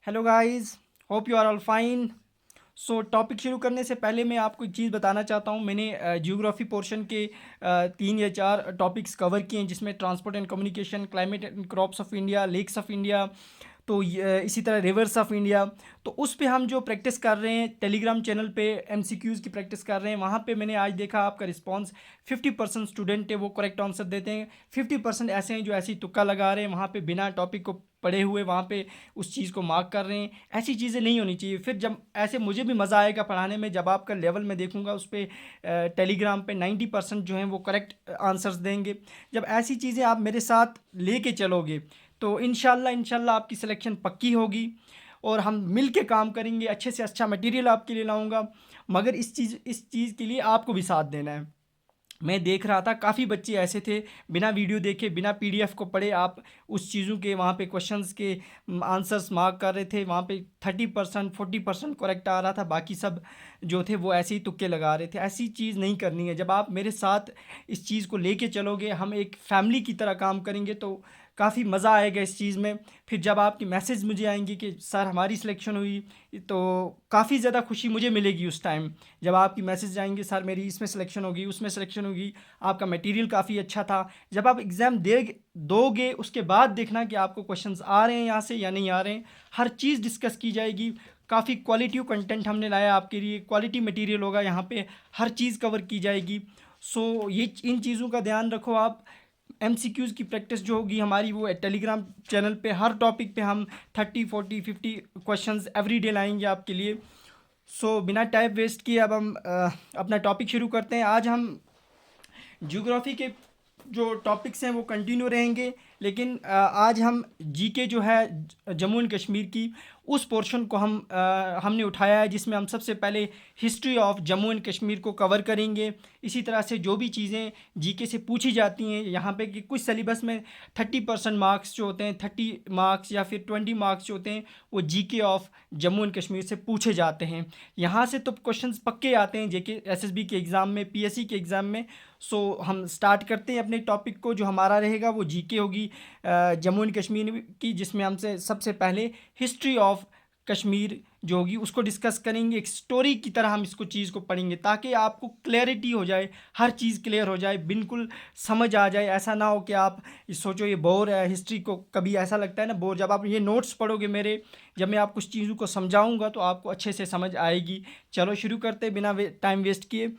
Hello guys, hope you are all fine. So topic शुरू करने से पहले मैं आपको एक चीज़ बताना चाहता हूँ। मैंने जियोग्राफी पोर्शन के 3 या 4 टॉपिक्स कवर किए हैं, जिसमें transport and communication, climate and crops of India, lakes of India, तो इसी तरह रिवर्स ऑफ इंडिया। तो उस पे हम जो प्रैक्टिस कर रहे हैं, टेलीग्राम चैनल पे एमसीक्यूज़ की प्रैक्टिस कर रहे हैं। वहाँ पे मैंने आज देखा आपका रिस्पांस 50% स्टूडेंट है वो करेक्ट आंसर देते हैं, 50% ऐसे हैं जो ऐसी तुक्का लगा रहे हैं, वहाँ पे बिना टॉपिक को पढ़े हुए वहाँ पे उस चीज़ को मार्क कर रहे हैं। ऐसी चीज़ें नहीं होनी चाहिए। फिर जब ऐसे मुझे भी मज़ा आएगा पढ़ाने में, जब आपका लेवल मैं देखूंगा उस पर टेलीग्राम पे 90% जो हैं वो करेक्ट आंसर्स देंगे। जब ऐसी चीज़ें आप मेरे साथ लेके चलोगे तो इंशाल्लाह आपकी सिलेक्शन पक्की होगी और हम मिल के काम करेंगे। अच्छे से अच्छा मटेरियल आपके लिए लाऊंगा, मगर इस चीज़ के लिए आपको भी साथ देना है। मैं देख रहा था काफ़ी बच्चे ऐसे थे, बिना वीडियो देखे, बिना पीडीएफ को पढ़े आप उस चीज़ों के वहाँ पे क्वेश्चंस के आंसर्स मार्क कर रहे थे। वहाँ पे 30% 40% करेक्ट आ रहा था, बाकी सब जो थे वो ऐसे ही तुक्के लगा रहे थे। ऐसी चीज़ नहीं करनी है। जब आप मेरे साथ इस चीज़ को लेके चलोगे, हम एक फैमिली की तरह काम करेंगे, तो काफ़ी मज़ा आएगा इस चीज़ में। फिर जब आपकी मैसेज मुझे आएंगे कि सर हमारी सिलेक्शन हुई, तो काफ़ी ज़्यादा खुशी मुझे मिलेगी उस टाइम। जब आपकी मैसेज आएंगे सर मेरी इसमें सिलेक्शन होगी, उसमें सिलेक्शन होगी, आपका मटेरियल काफ़ी अच्छा था। जब आप एग्ज़ाम दोगे उसके बाद देखना कि आपको क्वेश्चंस आ रहे हैं यहाँ से या नहीं आ रहे हैं। हर चीज़ डिस्कस की जाएगी। काफ़ी क्वालिटी कंटेंट हमने लाया आपके लिए, क्वालिटी मटेरियल होगा यहाँ पे, हर चीज़ कवर की जाएगी। सो ये इन चीज़ों का ध्यान रखो आप। एमसीक्यूज़ की प्रैक्टिस जो होगी हमारी, वो टेलीग्राम चैनल पे हर टॉपिक पे हम 30 40 50 क्वेश्चंस एवरी डे लाएंगे आपके लिए। सो बिना टाइम वेस्ट किए अब हम अपना टॉपिक शुरू करते हैं। आज हम ज्योग्राफी के जो टॉपिक्स हैं वो कंटिन्यू रहेंगे, लेकिन आज हम जीके जो है जम्मू एंड कश्मीर की, उस पोर्शन को हमने उठाया है, जिसमें हम सबसे पहले history of Jammu and Kashmir को कवर करेंगे। इसी तरह से जो भी चीज़ें जीके से पूछी जाती हैं यहाँ पे, कि कुछ सिलेबस में 30% मार्क्स जो होते हैं, 30 मार्क्स या फिर 20 मार्क्स जो होते हैं, वो GK of Jammu and Kashmir से पूछे जाते हैं। यहाँ से तो क्वेश्चंस पक्के आते हैं जेके एसएसबी के एग्ज़ाम में, पीएससी के एग्ज़ाम में। सो हम स्टार्ट करते हैं अपने टॉपिक को। जो हमारा रहेगा वो जीके होगी जम्मू एंड कश्मीर की, जिसमें हमसे सबसे पहले हिस्ट्री ऑफ कश्मीर जो होगी उसको डिस्कस करेंगे। एक स्टोरी की तरह हम इसको चीज़ को पढ़ेंगे, ताकि आपको क्लैरिटी हो जाए, हर चीज़ क्लियर हो जाए, बिल्कुल समझ आ जाए। ऐसा ना हो कि आप सोचो ये बोर है। हिस्ट्री को कभी ऐसा लगता है ना बोर, जब आप ये नोट्स पढ़ोगे मेरे, जब मैं आप कुछ चीज़ों को समझाऊंगा तो आपको अच्छे से समझ आएगी। चलो शुरू करते बिना टाइम वेस्ट किए।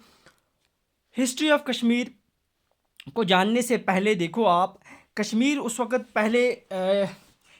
हिस्ट्री ऑफ कश्मीर को जानने से पहले देखो आप, कश्मीर उस वक़्त पहले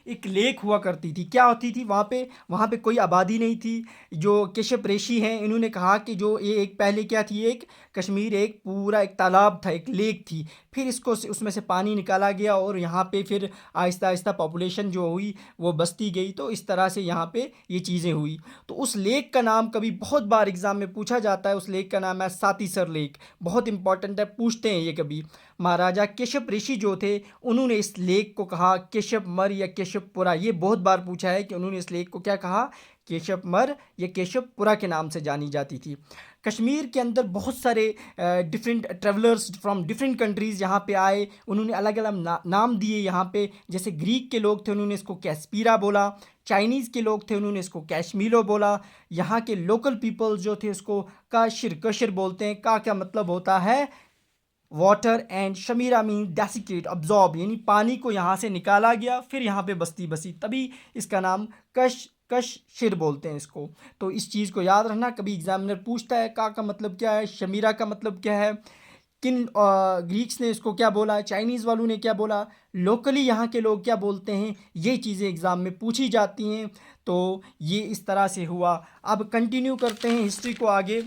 एक लेक हुआ करती थी। क्या होती थी वहाँ पे कोई आबादी नहीं थी। जो केशप ऋषि हैं, इन्होंने कहा कि जो ये एक पहले क्या थी, एक कश्मीर एक पूरा एक तालाब था, एक लेक थी। फिर इसको उसमें से पानी निकाला गया और यहाँ पे फिर आहिस्ता आहिस्ता पॉपुलेशन जो हुई वो बसती गई। तो इस तरह से यहाँ पे ये चीज़ें हुई। तो उस लेक का नाम कभी बहुत बार एग्ज़ाम में पूछा जाता है। उस लेक का नाम है सातीसर लेक। बहुत इंपॉर्टेंट है, पूछते हैं ये कभी। महाराजा केशप ऋषि जो थे, उन्होंने इस लेक को कहा केशप मर या केशपपुरा। ये बहुत बार पूछा है कि उन्होंने इस लेक को क्या कहा, केशप मर या केशपपुरा के नाम से जानी जाती थी। कश्मीर के अंदर बहुत सारे different travellers from different countries यहाँ पे आए। उन्होंने अलग अलग नाम दिए यहाँ पे। जैसे ग्रीक के लोग थे, उन्होंने इसको कैस्पीरा बोला। चाइनीज़ के लोग थे, उन्होंने इसको कैशमीलो बोला। यहाँ के लोकल पीपल्स जो थे उसको कशर बोलते हैं। का क्या मतलब होता है, water, and Chameera mean desiccate, absorb, यानी पानी को यहाँ से निकाला गया, फिर यहाँ पे बस्ती बसी, तभी इसका नाम कश बोलते हैं इसको। तो इस चीज़ को याद रखना, कभी एग्जामिनर पूछता है का मतलब क्या है, शमीरा का मतलब क्या है, किन ग्रीक्स ने इसको क्या बोला, चाइनीज़ वालों ने क्या बोला, लोकली यहाँ के लोग क्या बोलते हैं, ये चीज़ें एग्ज़ाम में पूछी जाती हैं। तो ये इस तरह से हुआ। अब कंटिन्यू करते हैं हिस्ट्री को आगे।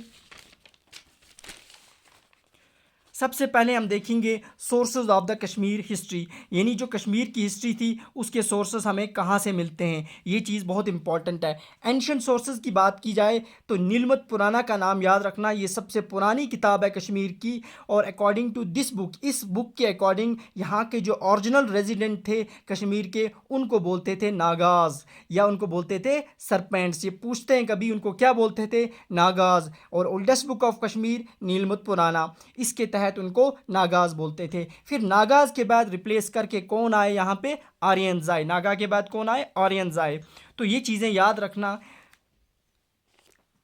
सबसे पहले हम देखेंगे sources of the Kashmir history, यानी जो कश्मीर की हिस्ट्री थी उसके सोर्सेज हमें कहाँ से मिलते हैं। ये चीज़ बहुत इंपॉर्टेंट है। एंशियंट सोर्सेज की बात की जाए तो नीलमत पुराना का नाम याद रखना। ये सबसे पुरानी किताब है कश्मीर की, और अकॉर्डिंग टू दिस बुक, इस बुक के अकॉर्डिंग यहाँ के जो ओरिजिनल रेजिडेंट थे कश्मीर के, उनको बोलते थे नागाज या उनको बोलते थे सरपेंट्स। ये पूछते हैं कभी उनको क्या बोलते थे, नागाज। और ओल्डेस्ट बुक ऑफ कश्मीर नीलमत पुराना। इसके तहत है तो उनको नागाज बोलते थे। फिर नागाज के बाद रिप्लेस करके कौन आए यहाँ पे, आर्यंस आए। नागा के बाद कौन आए, आर्यंस आए। तो ये चीज़ें याद रखना।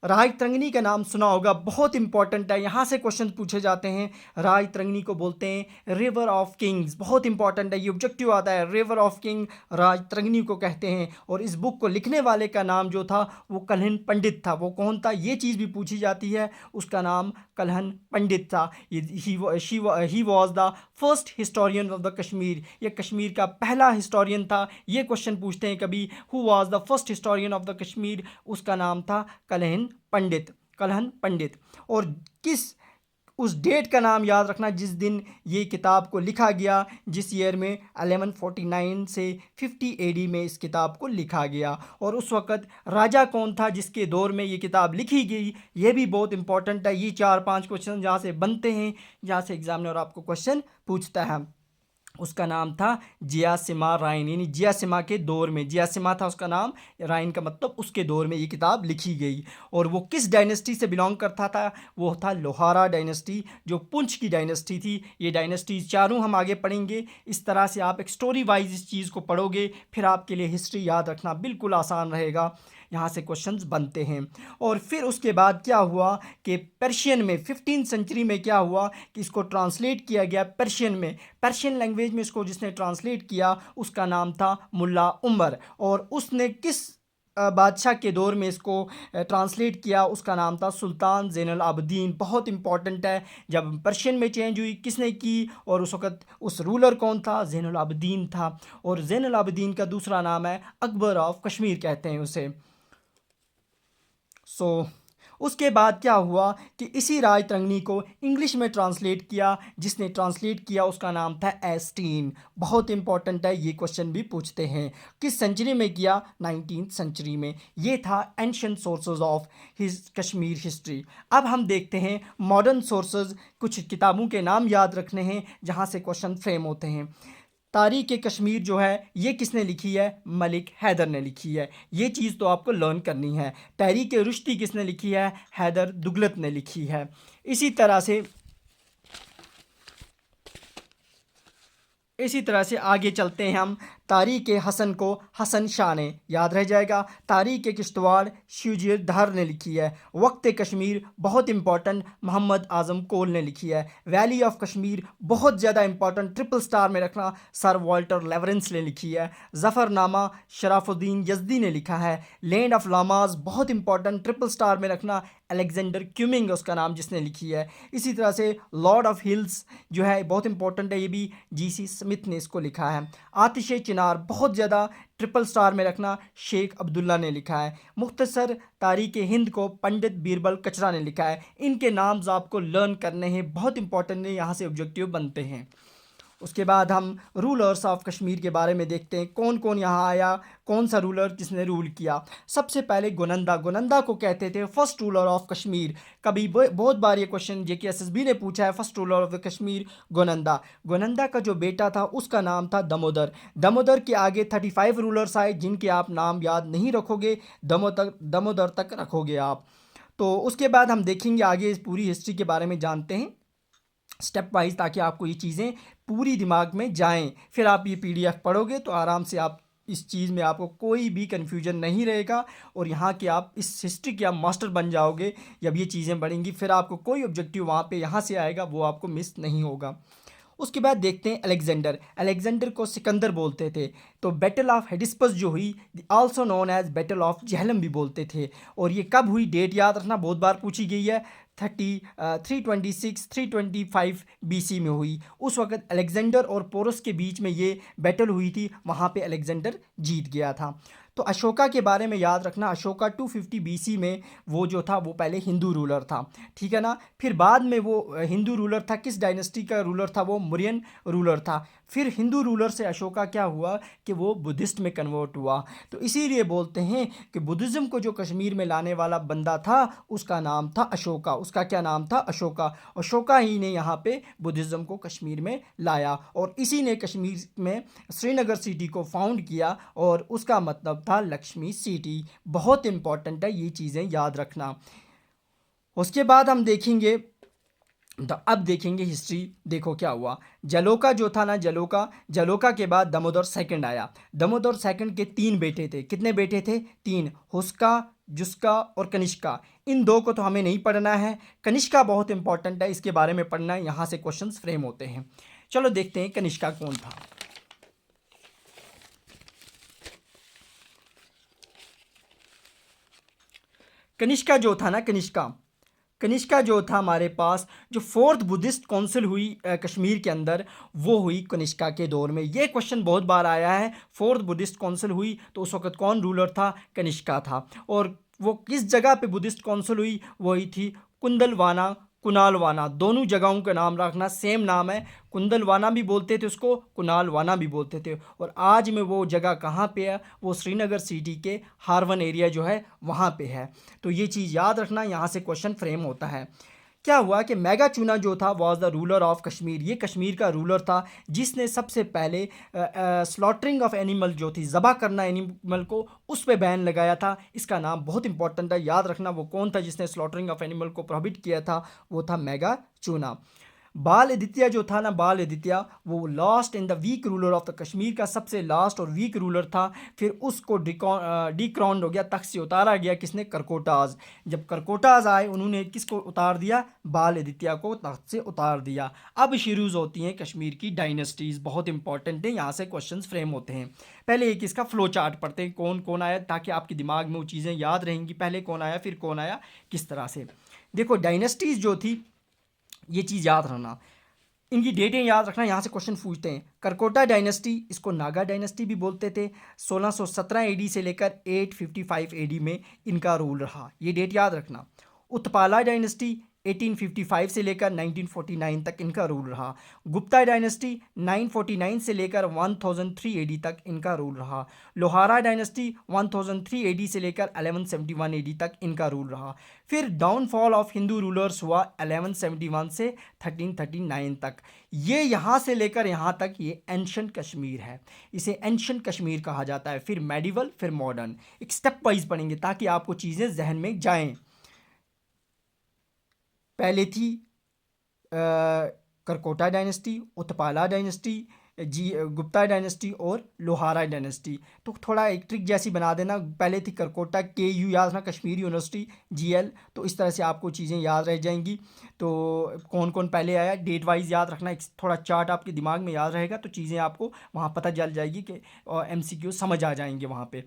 राजतरंगिणी का नाम सुना होगा, बहुत इंपॉर्टेंट है, यहाँ से क्वेश्चन पूछे जाते हैं। राजतरंगिणी को बोलते हैं रिवर ऑफ किंग्स, बहुत इंपॉर्टेंट है, ये ऑब्जेक्टिव आता है। रिवर ऑफ किंग राजतरंगिणी को कहते हैं। और इस बुक को लिखने वाले का नाम जो था वो कलहन पंडित था। वो कौन था, ये चीज़ भी पूछी जाती है, उसका नाम कलहन पंडित था। He was the first historian of the Kashmir, ये कश्मीर का पहला हिस्टोरियन था। ये क्वेश्चन पूछते हैं कभी, who was the first historian of the Kashmir, उसका नाम था कलहन पंडित, कलहन पंडित। और किस उस डेट का नाम याद रखना जिस दिन ये किताब को लिखा गया, जिस ईयर में 1149 से 50 एडी में इस किताब को लिखा गया। और उस वक़्त राजा कौन था जिसके दौर में ये किताब लिखी गई, ये भी बहुत इंपॉर्टेंट है। ये 4-5 क्वेश्चन जहाँ से बनते हैं, जहाँ से एग्जामिनर आपको क्वेश्चन पूछता है। उसका नाम था जियासिमा राइन, यानी जियासिमा के दौर में, जियासिमा था उसका नाम, राइन का मतलब उसके दौर में ये किताब लिखी गई। और वो किस डायनेस्टी से बिलोंग करता था, वो था लोहारा डायनेस्टी, जो पुंछ की डायनेस्टी थी। ये डायनेस्टीज चारों हम आगे पढ़ेंगे। इस तरह से आप एक स्टोरी वाइज इस चीज़ को पढ़ोगे, फिर आपके लिए हिस्ट्री याद रखना बिल्कुल आसान रहेगा। यहाँ से क्वेश्चंस बनते हैं। और फिर उसके बाद क्या हुआ कि पर्शियन में 15th सेंचुरी में क्या हुआ कि इसको ट्रांसलेट किया गया पर्शियन में। पर्शियन लैंग्वेज में इसको जिसने ट्रांसलेट किया उसका नाम था मुल्ला उमर। और उसने किस बादशाह के दौर में इसको ट्रांसलेट किया, उसका नाम था सुल्तान ज़ैनुल आबिदीन। बहुत इंपॉर्टेंट है, जब पर्शियन में चेंज हुई किसने की, और उस वक़्त उस रूलर कौन था, ज़ैनुल आबिदीन था। और ज़ैनुल आबिदीन का दूसरा नाम है अकबर ऑफ कश्मीर कहते हैं उसे। उसके बाद क्या हुआ कि इसी राजतरंगिणी को इंग्लिश में ट्रांसलेट किया, जिसने ट्रांसलेट किया उसका नाम था एस्टीन। बहुत इंपॉर्टेंट है, ये क्वेश्चन भी पूछते हैं। किस सेंचुरी में किया, 19th सेंचुरी में। ये था ancient sources of Kashmir history. अब हम देखते हैं मॉडर्न सोर्सेज। कुछ किताबों के नाम याद रखने हैं जहाँ से क्वेश्चन फ्रेम होते हैं। तारीख़ कश्मीर जो है ये किसने लिखी है, मलिक हैदर ने लिखी है। ये चीज़ तो आपको लर्न करनी है। तहरीक रुश्ती किसने लिखी है, हैदर दुगलत ने लिखी है। इसी तरह से आगे चलते हैं हम। तारीख़ हसन को हसन शाह ने, याद रह जाएगा। तारीख़ किश्तवाड़ शुजीर धार ने लिखी है। वक्त कश्मीर बहुत इंपॉर्टेंट, मोहम्मद आज़म कोल ने लिखी है। वैली ऑफ कश्मीर बहुत ज़्यादा इंपॉर्टेंट, ट्रिपल स्टार में रखना, सर वाल्टर लेवरेंस ने लिखी है। ज़फ़रनामा शराफुद्दीन यज़दी ने लिखा है। लैंड ऑफ लामाज बहुत इंपॉर्टेंट, ट्रिपल स्टार में रखना, अलेक्जेंडर क्यूमिंग उसका नाम जिसने लिखी है। इसी तरह से लॉर्ड ऑफ हिल्स जो है बहुत इंपॉर्टेंट है, ये भी जीसी स्मिथ ने इसको लिखा है। आतिश चिनार बहुत ज़्यादा, ट्रिपल स्टार में रखना, शेख अब्दुल्ला ने लिखा है। मुख्तसर तारीख़ हिंद को पंडित बीरबल कचरा ने लिखा है। इनके नाम्स आपको लर्न करने हैं, बहुत इंपॉर्टेंट है, यहाँ से ऑब्जेक्टिव बनते हैं। उसके बाद हम रूलर्स ऑफ कश्मीर के बारे में देखते हैं, कौन कौन यहाँ आया, कौन सा रूलर जिसने रूल किया। सबसे पहले गोनंदा को कहते थे फर्स्ट रूलर ऑफ कश्मीर। कभी बहुत बार ये क्वेश्चन JKSSB ने पूछा है, first ruler of the Kashmir Gonanda का जो बेटा था उसका नाम था दमोदर के आगे 35 रूलर्स आए जिनके आप नाम याद नहीं रखोगे, दमोदर तक रखोगे आप। तो उसके बाद हम देखेंगे आगे इस पूरी हिस्ट्री के बारे में जानते हैं स्टेप वाइज, ताकि आपको ये चीज़ें पूरी दिमाग में जाएं। फिर आप ये PDF पढ़ोगे तो आराम से आप इस चीज़ में आपको कोई भी कन्फ्यूजन नहीं रहेगा, और यहाँ के आप इस हिस्ट्री के आप मास्टर बन जाओगे जब ये चीज़ें बढ़ेंगी। फिर आपको कोई ऑब्जेक्टिव वहाँ पे यहाँ से आएगा वो आपको मिस नहीं होगा। उसके बाद देखते हैं अलेक्जेंडर को सिकंदर बोलते थे। तो बैटल ऑफ हेडिस्पस जो हुई, also known as battle of Jhelum भी बोलते थे। और ये कब हुई, डेट याद रखना, बहुत बार पूछी गई है। 325 BC में हुई। उस वक़्त अलेक्जेंडर और पोरस के बीच में ये बैटल हुई थी, वहाँ पे अलेक्जेंडर जीत गया था। तो अशोका के बारे में याद रखना, अशोका 250 BC में वो जो था वो पहले हिंदू रूलर था, ठीक है ना। फिर बाद में वो हिंदू रूलर था, किस डायनेस्टी का रूलर था, वो मौर्यन रूलर था। फिर हिंदू रूलर से अशोका क्या हुआ कि वो बुद्धिस्ट में कन्वर्ट हुआ। तो इसीलिए बोलते हैं कि बुद्धिज़्म को जो कश्मीर में लाने वाला बंदा था उसका नाम था अशोका। उसका क्या नाम था, अशोका ही ने यहाँ पे बुद्धिज़्म को कश्मीर में लाया, और इसी ने कश्मीर में श्रीनगर सिटी को फाउंड किया, और उसका मतलब था लक्ष्मी सिटी। बहुत इंपॉर्टेंट है, ये चीज़ें याद रखना। उसके बाद हम देखेंगे तो अब देखेंगे हिस्ट्री। देखो क्या हुआ, जलोका जो था ना, जलोका के बाद दमोदर सेकंड आया। दमोदर सेकंड के तीन बेटे थे। कितने बेटे थे? तीन, हुस्का, जुस्का और कनिष्का। इन दो को तो हमें नहीं पढ़ना है, कनिष्का बहुत इंपॉर्टेंट है, इसके बारे में पढ़ना है, यहाँ से क्वेश्चंस फ्रेम होते हैं। चलो देखते हैं कनिष्का कौन था। कनिष्का जो था ना, कनिष्का जो था हमारे पास, जो फोर्थ बुद्धिस्ट काउंसिल हुई कश्मीर के अंदर, वो हुई कनिष्का के दौर में। ये क्वेश्चन बहुत बार आया है, फोर्थ बुद्धिस्ट काउंसिल हुई तो उस वक्त कौन रूलर था? कनिष्का था। और वो किस जगह पे बुद्धिस्ट काउंसिल हुई? वही थी कुंदलवाना, कुनालवाना। दोनों जगहों का नाम रखना, सेम नाम है, कुंदलवाना भी बोलते थे उसको, कुनालवाना भी बोलते थे। और आज में वो जगह कहाँ पे है? वो श्रीनगर सिटी के हारवन एरिया जो है वहाँ पे है। तो ये चीज़ याद रखना, यहाँ से क्वेश्चन फ्रेम होता है। क्या हुआ कि मेगाचूना जो था was the ruler of Kashmir. ये कश्मीर का रूलर था जिसने सबसे पहले स्लॉटरिंग ऑफ एनिमल जो थी, ज़बह करना एनिमल को, उस पर बैन लगाया था। इसका नाम बहुत इंपॉर्टेंट है, याद रखना वो कौन था जिसने स्लॉटरिंग ऑफ एनिमल को प्रोहिबिट किया था। वो था मेगाचूना। बाल आदित्य जो था ना, बाल आदित्य, वो last in the weak ruler of the Kashmir का सबसे लास्ट और वीक रूलर था। फिर उसको डिक्रॉन्ड हो गया, तख्त से उतारा गया। किसने? करकोटाज। जब करकोटाज आए, उन्होंने किसको उतार दिया? बाल आदित्य को तख्त से उतार दिया। अब शुरू होती हैं कश्मीर की डायनेस्टीज़, बहुत इंपॉर्टेंट है, यहाँ से क्वेश्चंस फ्रेम होते हैं। पहले एक इसका फ्लो चार्ट पढ़ते हैं, कौन कौन आया, ताकि आपके दिमाग में वो चीज़ें याद रहेंगी, पहले कौन आया फिर कौन आया, किस तरह से। देखो डायनेस्टीज़ जो थी, ये चीज़ याद रखना, इनकी डेटें याद रखना, यहाँ से क्वेश्चन पूछते हैं। करकोटा डायनेस्टी, इसको नागा डायनेस्टी भी बोलते थे, 1617 एडी से लेकर 855 एडी में इनका रूल रहा, ये डेट याद रखना। उत्पाला डायनेस्टी 1855 से लेकर 1949 तक इनका रूल रहा। गुप्ता डायनेस्टी 949 से लेकर 1003 एडी तक इनका रूल रहा। लोहारा डायनेस्टी 1003 एडी से लेकर 1171 एडी तक इनका रूल रहा। फिर डाउनफॉल ऑफ हिंदू रूलर्स हुआ 1171 से 1339 तक। ये यहाँ से लेकर यहाँ तक ये एंशंट कश्मीर है, इसे एंशंट कश्मीर कहा जाता है। फिर मेडिवल, फिर मॉडर्न, एक स्टेप वाइज पढ़ेंगे ताकि आपको चीज़ें जहन में जाएं। पहले थी Karkota dynasty, Utpala dynasty, Gupta dynasty और लोहारा डायनेस्टी। तो थोड़ा एक ट्रिक जैसी बना देना, पहले थी करकोटा, KU याद रखना, कश्मीर यूनिवर्सिटी GL, तो इस तरह से आपको चीज़ें याद रह जाएंगी। तो कौन कौन पहले आया डेट वाइज याद रखना, एक थोड़ा चार्ट आपके दिमाग में याद रहेगा तो चीज़ें आपको वहाँ पता चल जाएगी कि MCQ समझ आ जाएंगे वहाँ पे।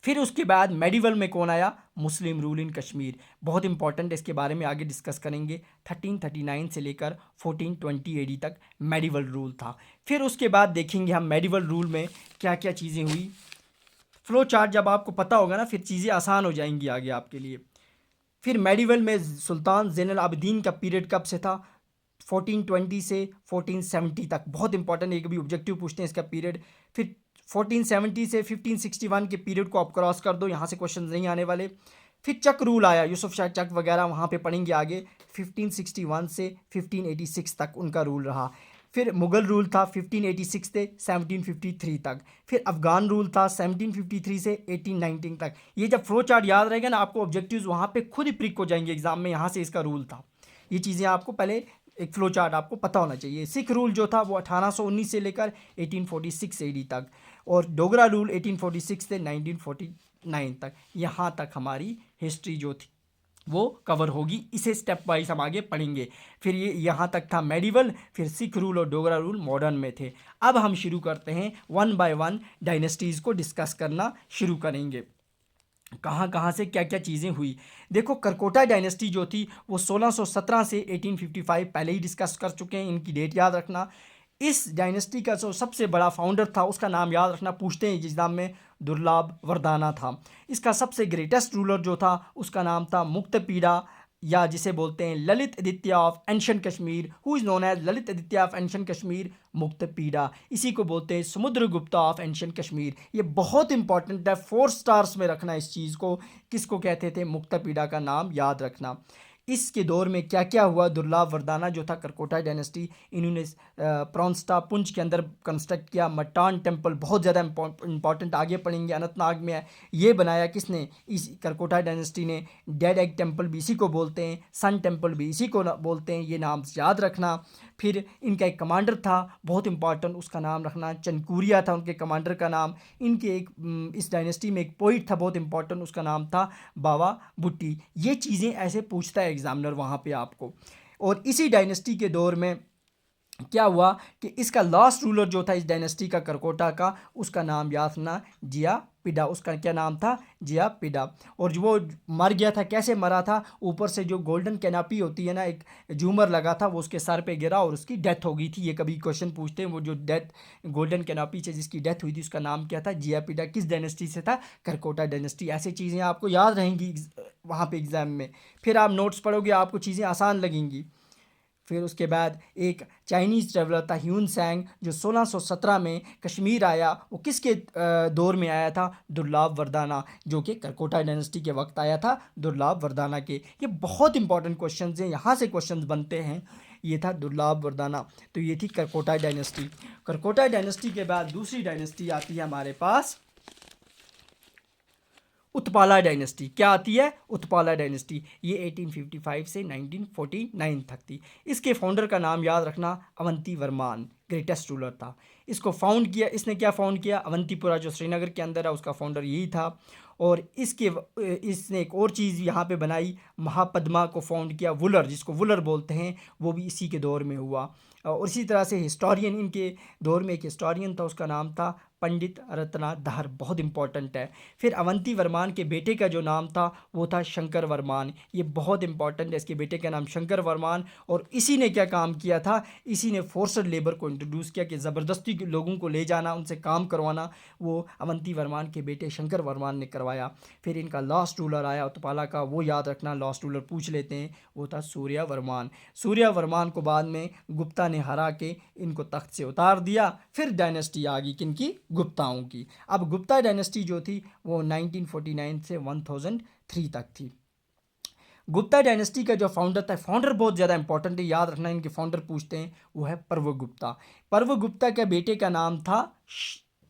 फिर उसके बाद मेडिवल में कौन आया? मुस्लिम रूल इन कश्मीर, बहुत इंपॉर्टेंट है, इसके बारे में आगे डिस्कस करेंगे। 1339 से लेकर 1420 एडी तक मेडिवल रूल था। फिर उसके बाद देखेंगे हम मेडिवल रूल में क्या क्या चीज़ें हुई। फ्लो चार्ट जब आपको पता होगा ना, फिर चीज़ें आसान हो जाएंगी आगे आपके लिए। फिर मेडिवल में सुल्तान ज़ैनुल आबिदीन का पीरियड कब से था? 1420 से 1470 तक, बहुत इंपॉर्टेंट, एक भी ऑब्जेक्टिव पूछते हैं इसका पीरियड। फिर 1470 से 1561 के पीरियड को आप क्रॉस कर दो, यहाँ से क्वेश्चन नहीं आने वाले। फिर चक रूल आया, यूसुफ शाह चक वगैरह, वहाँ पे पढ़ेंगे आगे। 1561 से 1586 तक उनका रूल रहा। फिर मुग़ल रूल था 1586 से 1753 तक। फिर अफ़गान रूल था 1753 से 1819 तक। ये जब फ्लो चार्ट याद रहेगा ना, आपको ऑब्जेक्टिव्स वहाँ पे खुद ही प्रिक हो जाएंगे एग्जाम में, यहाँ से इसका रूल था। ये चीज़ें आपको पहले एक फ्लो चार्ट आपको पता होना चाहिए। सिख रूल जो था वो 1819 से लेकर 1846 AD तक, और डोगरा रूल 1846 से 1949 तक। यहाँ तक हमारी हिस्ट्री जो थी वो कवर होगी, इसे स्टेप वाइज हम आगे पढ़ेंगे। फिर ये यहाँ तक था मेडिवल, फिर सिख रूल और डोगरा रूल मॉडर्न में थे। अब हम शुरू करते हैं, वन बाय वन डायनेस्टीज़ को डिस्कस करना शुरू करेंगे, कहाँ कहाँ से क्या क्या चीज़ें हुई। देखो करकोटा डायनेस्टी जो थी वो 1617 से 1855, पहले ही डिस्कस कर चुके हैं, इनकी डेट याद रखना। इस डायनेस्टी का जो सबसे बड़ा फाउंडर था उसका नाम याद रखना, पूछते हैं जिस नाम में, दुर्लभ वर्दाना था। इसका सबसे ग्रेटेस्ट रूलर जो था उसका नाम था मुक्तपीड़ा, या जिसे बोलते हैं Lalitaditya of ancient Kashmir, who is known as Lalitaditya of ancient Kashmir, Muktapida. इसी को बोलते हैं समुद्रगुप्ता ऑफ एंशिएंट कश्मीर। ये बहुत इंपॉर्टेंट है, 4 स्टार्स में रखना इस चीज़ को, किसको कहते थे? मुक्तपीड़ा का नाम याद रखना। इसके दौर में क्या क्या हुआ। दुर्लभ वर्दाना जो था करकोटा डायनेस्टी, इन्होंने प्रॉन्स्टा पुंछ के अंदर कंस्ट्रक्ट किया। मटान टेम्पल बहुत ज़्यादा इंपॉर्टेंट, आगे पढ़ेंगे, अनंतनाग में है। ये बनाया किसने, इस करकोटा डायनेस्टी ने। डेड एग टेम्पल भी इसी को बोलते हैं, सन टेम्पल भी इसी को बोलते हैं, ये नाम याद रखना। फिर इनका एक कमांडर था बहुत इंपॉर्टेंट, उसका नाम रखना, चनकुरिया था उनके कमांडर का नाम। इनके एक इस डायनेस्टी में एक पोइट था बहुत इंपॉर्टेंट, उसका नाम था बावा भुट्टी। ये चीज़ें ऐसे पूछता है एग्जामिनर वहाँ पे आपको। और इसी डायनेस्टी के दौर में क्या हुआ कि इसका लास्ट रूलर जो था इस डायनेस्टी का करकोटा का, उसका नाम याद रखना, जिया पिडा। उसका क्या नाम था, जिया पिडा। और जो वो मर गया था, कैसे मरा था, ऊपर से जो गोल्डन कैनापी होती है ना, एक झूमर लगा था, वो उसके सर पे गिरा और उसकी डेथ हो गई थी। ये कभी क्वेश्चन पूछते हैं, वो जो डेथ गोल्डन कैनापी से जिसकी डेथ हुई थी उसका नाम क्या था, जिया पिडा। किस डायनेस्टी से था, करकोटा डायनेस्टी। ऐसी चीज़ें आपको याद रहेंगी वहाँ पे एग्ज़ाम में। फिर आप नोट्स पढ़ोगे, आपको चीज़ें आसान लगेंगी। फिर उसके बाद एक चाइनीज़ ट्रेवलर था ह्यून सैंग, जो 1617 में कश्मीर आया। वो किसके दौर में आया था, दुर्लभ वर्दाना, जो कि करकोटा डायनेस्टी के वक्त आया था, दुर्लभ वर्दाना के। ये बहुत इंपॉर्टेंट क्वेश्चंस हैं, यहाँ से क्वेश्चंस बनते हैं। ये था दुर्लभ वर्दाना, तो ये थी करकोटा डायनेस्टी। करकोटा डायनेस्टी के बाद दूसरी डायनेस्टी आती है हमारे पास, उत्पाला डायनेस्टी। क्या आती है, उत्पाला डायनेस्टी। ये 1855 से 1949 तक थी। इसके फाउंडर का नाम याद रखना, अवंती वर्मान, ग्रेटेस्ट रूलर था। इसको फाउंड किया, इसने क्या फाउंड किया, अवंतीपुरा जो श्रीनगर के अंदर है उसका फाउंडर यही था। और इसने एक और चीज़ यहाँ पे बनाई, महापद्मा को फाउंड किया। वुलर, जिसको वुलर बोलते हैं, वो भी इसी के दौर में हुआ। और इसी तरह से हिस्टोरियन, इनके दौर में एक हिस्टोरियन था, उसका नाम था पंडित रत्नाधार, बहुत इंपॉर्टेंट है। फिर अवंती वर्मान के बेटे का जो नाम था वो था शंकर वर्मान, ये बहुत इंपॉर्टेंट है। इसके बेटे का नाम शंकर वर्मान। और इसी ने क्या काम किया था, इसी ने फोर्सड लेबर को इंट्रोड्यूस किया कि ज़बरदस्ती लोगों को ले जाना, उनसे काम करवाना, वो अवंती वर्मान के बेटे शंकर वर्मान ने करवाया। फिर इनका लास्ट रूलर आया उत्पाला का, वो याद रखना, लास्ट रूलर पूछ लेते हैं, वो था सूर्या वर्मान। सूर्या वर्मान को बाद में गुप्ता ने हरा के इनको तख्त से उतार दिया। फिर डायनेस्टी आ गई किनकी, गुप्ताओं की। अब गुप्ता डायनेस्टी जो थी वो 1949 से 1003 तक थी। गुप्ता डायनेस्टी का जो फाउंडर था, फाउंडर बहुत ज़्यादा इंपॉर्टेंट है, याद रखना, इनके फाउंडर पूछते हैं, वो है प्रवगुप्ता। प्रवगुप्ता के बेटे का नाम था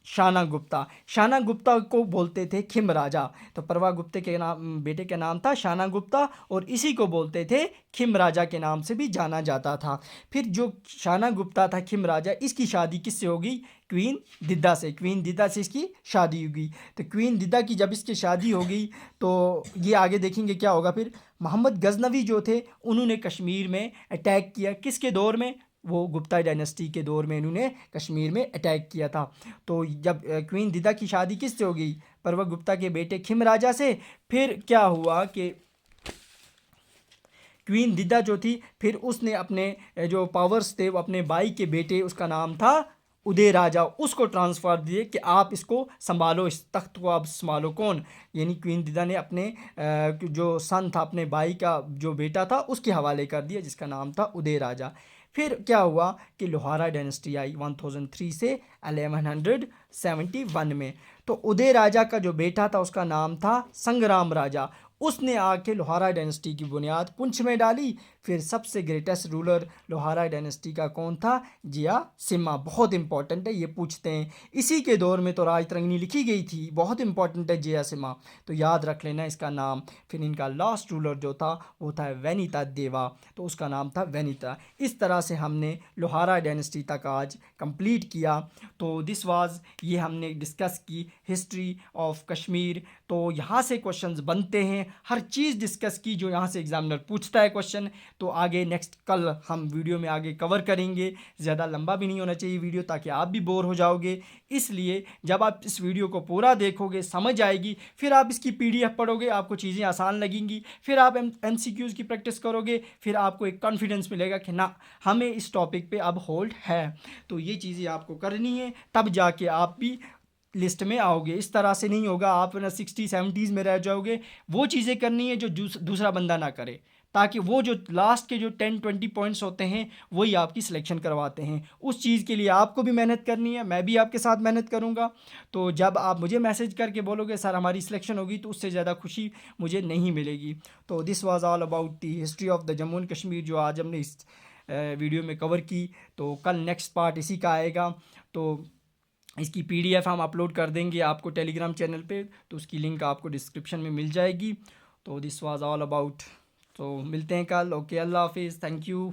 शाना गुप्ता। शाना गुप्ता को बोलते थे खिम राजा, तो परवा गुप्ते के नाम, बेटे का नाम था शाना गुप्ता, और इसी को बोलते थे खिम राजा के नाम से भी जाना जाता था। फिर जो शाना गुप्ता था खिम राजा, इसकी शादी किससे होगी, क्वीन दिद्दा से। क्वीन दिद्दा से इसकी शादी होगी। तो क्वीन दिद्दा की जब इसकी शादी हो गई तो ये आगे देखेंगे क्या होगा। फिर मोहम्मद गजनवी जो थे, उन्होंने कश्मीर में अटैक किया, किसके दौर में, वो गुप्ता डायनेस्टी के दौर में इन्होंने कश्मीर में अटैक किया था। तो जब क्वीन दिदा की शादी किससे हो गई, परवक गुप्ता के बेटे खिम राजा से। फिर क्या हुआ कि क्वीन दिदा जो थी, फिर उसने अपने जो पावर्स थे वो अपने भाई के बेटे, उसका नाम था उदय राजा, उसको ट्रांसफ़र दिए कि आप इसको संभालो, इस तख्त को आप संभालो। कौन, यानी क्वीन दिदा ने अपने जो सन था, अपने भाई का जो बेटा था, उसके हवाले कर दिया, जिसका नाम था उदय राजा। फिर क्या हुआ कि लोहारा डायनेस्टी आई 1003 से 1171 में। तो उदय राजा का जो बेटा था उसका नाम था संग्राम राजा, उसने आके लोहारा डायनेस्टी की बुनियाद पुंछ में डाली। फिर सबसे ग्रेटेस्ट रूलर लोहारा डायनेस्टी का कौन था, जिया सिम्हा, बहुत इंपॉर्टेंट है, ये पूछते हैं। इसी के दौर में तो राजतरंगिणी लिखी गई थी, बहुत इंपॉर्टेंट है जिया सिम्हा, तो याद रख लेना इसका नाम। फिर इनका लास्ट रूलर जो था वो था वैनिता देवा, तो उसका नाम था वैनिता। इस तरह से हमने लोहारा डायनेस्टी तक आज कंप्लीट किया। तो दिस वाज, ये हमने डिस्कस की हिस्ट्री ऑफ कश्मीर। तो यहाँ से क्वेश्चंस बनते हैं, हर चीज़ डिस्कस की जो यहाँ से एग्जामिनर पूछता है क्वेश्चन। तो आगे नेक्स्ट कल हम वीडियो में आगे कवर करेंगे। ज़्यादा लंबा भी नहीं होना चाहिए वीडियो, ताकि आप भी बोर हो जाओगे। इसलिए जब आप इस वीडियो को पूरा देखोगे, समझ आएगी, फिर आप इसकी PDF पढ़ोगे, आपको चीज़ें आसान लगेंगी। फिर आप MCQs की प्रैक्टिस करोगे, फिर आपको एक कॉन्फिडेंस मिलेगा कि ना, हमें इस टॉपिक पे अब होल्ड है। तो ये चीज़ें आपको करनी है, तब जाके आप भी लिस्ट में आओगे। इस तरह से नहीं होगा, आप ना 60-70s में रह जाओगे। वो चीज़ें करनी है जो दूसरा बंदा ना करे। ताकि वो जो लास्ट के जो 10-20 पॉइंट्स होते हैं वही आपकी सिलेक्शन करवाते हैं। उस चीज़ के लिए आपको भी मेहनत करनी है, मैं भी आपके साथ मेहनत करूँगा। तो जब आप मुझे मैसेज करके बोलोगे सर हमारी सिलेक्शन होगी, तो उससे ज़्यादा खुशी मुझे नहीं मिलेगी। तो this was all about the history of the Jammu and Kashmir, जो आज हमने इस वीडियो में कवर की। तो कल नेक्स्ट पार्ट इसी का आएगा। तो इसकी पीडीएफ हम अपलोड कर देंगे आपको टेलीग्राम चैनल पे, तो उसकी लिंक आपको डिस्क्रिप्शन में मिल जाएगी। तो दिस वाज ऑल अबाउट। तो मिलते हैं कल। ओके, अल्लाह हाफिज़, थैंक यू।